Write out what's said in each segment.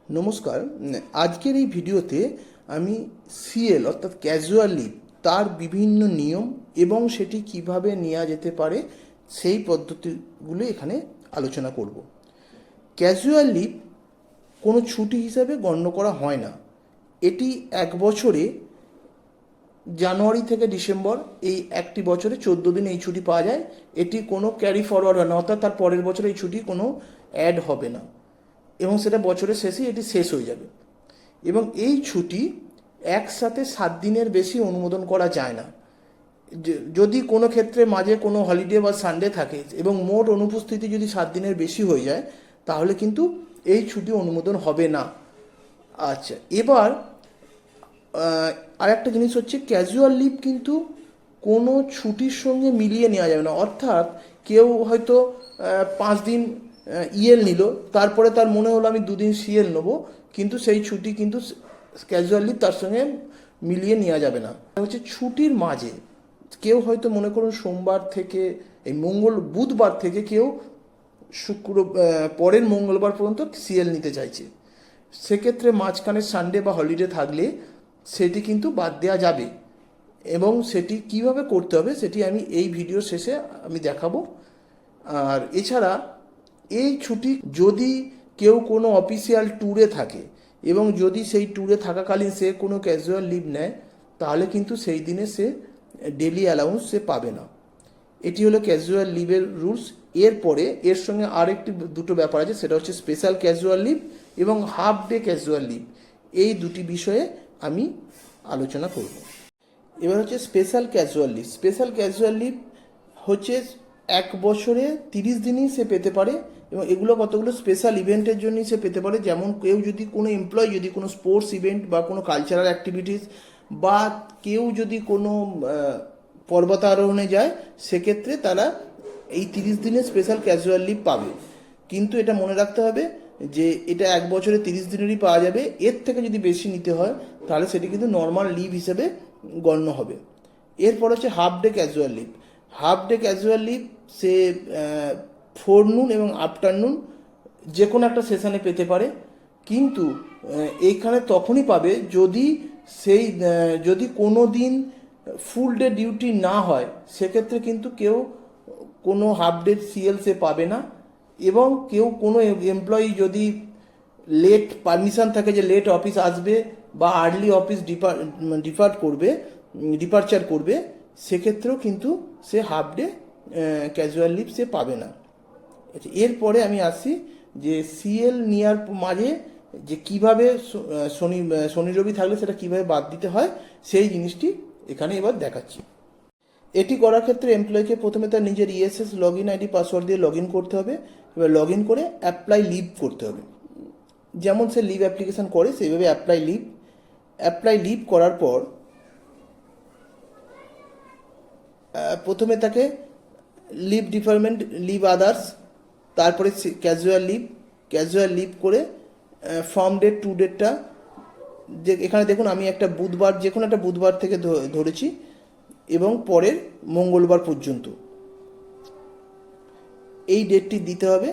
নমস্কার। আজকের এই ভিডিওতে আমি সিএল অর্থাৎ ক্যাজুয়াল লিভ তার বিভিন্ন নিয়ম এবং সেটি কিভাবে নেওয়া যেতে পারে সেই পদ্ধতিগুলো এখানে আলোচনা করব। ক্যাজুয়াল লিভ কোনো ছুটি হিসাবে গণ্য করা হয় না। এটি এক বছরে জানুয়ারি থেকে ডিসেম্বর এই একটি বছরে 14 দিন এই ছুটি পাওয়া যায়। এটি কোনো ক্যারি ফরওয়ার্ড হয় না, অর্থাৎ তার পরের বছরে এই ছুটি কোনো অ্যাড হবে না এবং সেটা বছরের শেষে এটি শেষ হয়ে যাবে। এবং এই ছুটি একসাথে 7 দিনের বেশি অনুমোদন করা যায় না। যদি কোনো ক্ষেত্রে মাঝে কোনো হলিডে বা সানডে থাকে এবং মোট অনুপস্থিতি যদি 7 দিনের বেশি হয়ে যায় তাহলে কিন্তু এই ছুটি অনুমোদন হবে না। আচ্ছা, এবার আর একটা জিনিস হচ্ছে ক্যাজুয়াল লিভ কিন্তু কোনো ছুটির সঙ্গে মিলিয়ে নেওয়া যাবে না। অর্থাৎ কেউ হয়তো 5 দিন ইএল নিল, তারপরে তার মনে হলো আমি 2 দিন সিএল নেবো, কিন্তু সেই ছুটি কিন্তু ক্যাজুয়াল লিভ তার সঙ্গে মিলিয়ে নেওয়া যাবে না। হচ্ছে ছুটির মাঝে কেউ হয়তো মনে করুন সোমবার থেকে এই বুধবার থেকে কেউ পরের মঙ্গলবার পর্যন্ত সিএল নিতে চাইছে, সেক্ষেত্রে মাঝখানে সানডে বা হলিডে থাকলে সেটি কিন্তু বাদ দেওয়া যাবে এবং সেটি কিভাবে করতে হবে সেটি আমি এই ভিডিওর শেষে আমি দেখাবো। আর এছাড়া এই ছুটি যদি কেউ কোনো অফিসিয়াল ট্যুরে থাকে এবং যদি সেই ট্যুরে থাকাকালীন সে কোনো ক্যাজুয়াল লিভ নেয় তাহলে কিন্তু সেই দিনে সে ডেলি অ্যালাউন্স সে পাবে না। এটি হলো ক্যাজুয়াল লিভের রুলস। এরপরে এর সঙ্গে দুটো ব্যাপার আছে, সেটা হচ্ছে স্পেশাল ক্যাজুয়াল লিভ এবং হাফ ডে ক্যাজুয়াল লিভ। এই দুটি বিষয়ে আমি আলোচনা করব। এবার হচ্ছে special casual leave. Special casual leave হচ্ছে এক বছরে 30 দিনই সে পেতে পারে এবং এগুলো কতগুলো স্পেশাল ইভেন্টের জন্যই সে পেতে পারে। যেমন কেউ যদি কোনো এমপ্লয়ি যদি কোনো স্পোর্টস ইভেন্ট বা কোনো কালচারাল অ্যাক্টিভিটিস বা কেউ যদি কোনো পর্বতারোহণে যায় সেক্ষেত্রে তারা এই 30 দিনের স্পেশাল ক্যাজুয়াল লিভ পাবে। কিন্তু এটা মনে রাখতে হবে যে এটা এক বছরে 30 দিনেরই পাওয়া যাবে। এর থেকে যদি বেশি নিতে হয় তাহলে সেটি কিন্তু নর্মাল লিভ হিসেবে গণ্য হবে। এরপর হচ্ছে half day casual leave. Half day casual leave সে ফোরনুন এবং আফটারনুন যে কোনো একটা সেশনে পেতে পারে, কিন্তু এইখানে তখনই পাবে যদি কোনো দিন ফুল ডে ডিউটি না হয়, সেক্ষেত্রে কিন্তু কেউ কোনো হাফ ডে সিএল সে পাবে না। এবং কোনো এমপ্লয়ি যদি লেট পারমিশন থাকে যে লেট অফিস আসবে বা আর্লি অফিস ডিপারচার করবে, সেক্ষেত্রেও কিন্তু সে হাফ ডে ক্যাজুয়াল লিভ সে পাবে না। এরপরে আমি আসি যে সিএল নেওয়ার মাঝে যে কীভাবে শনি রবি থাকলে সেটা কীভাবে বাদ দিতে হয় সেই জিনিসটি এখানে এবার দেখাচ্ছি। এটি করার ক্ষেত্রে এমপ্লয়িকে প্রথমে তার নিজের ESS log in ID password দিয়ে লগ ইন করতে হবে। এবার লগ ইন করে অ্যাপ্লাই লিভ করতে হবে। যেমন সে লিভ অ্যাপ্লিকেশান করে সেইভাবে অ্যাপ্লাই লিভ করার পর প্রথমে তাকে লিভ ডিপার্টমেন্ট, লিভ আদার্স, তারপরে ক্যাজুয়াল লিভ করে ফর্ম ডেট টু ডেটটা যে এখানে দেখুন আমি একটা বুধবার, যে কোনো একটা বুধবার থেকে ধরেছি এবং পরের মঙ্গলবার পর্যন্ত এই ডেটটি দিতে হবে।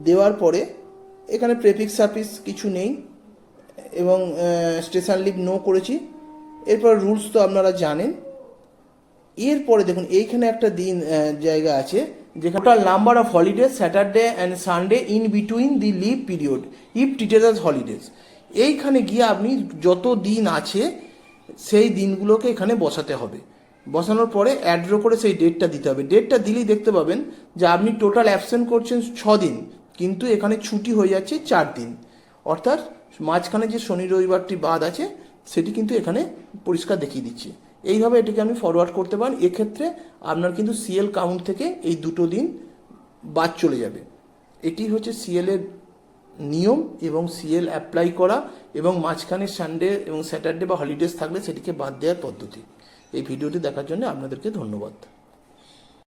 দেওয়ার পরে এখানে প্রেফিক্স সাফিক্স কিছু নেই এবং স্টেশন লিভ নো করেছি। এরপর রুলস তো আপনারা জানেন। এরপরে দেখুন এইখানে একটা জায়গা আছে যেখানে total number of holidays Saturday and Sunday in between the leave period if treated as holidays. এইখানে গিয়ে আপনি যত দিন আছে সেই দিনগুলোকে এখানে বসাতে হবে। বসানোর পরে অ্যাড্রো করে সেই ডেটটা দিতে হবে। ডেটটা দিলেই দেখতে পাবেন যে আপনি টোটাল অ্যাবসেন্ট করছেন 6 দিন, কিন্তু এখানে ছুটি হয়ে যাচ্ছে 4 দিন। অর্থাৎ মাঝখানে যে শনি রবিবারটি বাদ আছে সেটি কিন্তু এখানে পরিষ্কার দেখিয়ে দিচ্ছে। এইভাবে এটিকে আপনি ফরওয়ার্ড করতে পারেন। এক্ষেত্রে আপনার কিন্তু সিএল কাউন্ট থেকে এই 2 দিন বাদ চলে যাবে। এটি হচ্ছে সিএলের নিয়ম এবং সিএল অ্যাপ্লাই করা এবং মাঝখানে সানডে এবং স্যাটারডে বা হলিডেজ থাকলে সেটিকে বাদ দেওয়ার পদ্ধতি। এই ভিডিওটি দেখার জন্য আপনাদেরকে ধন্যবাদ।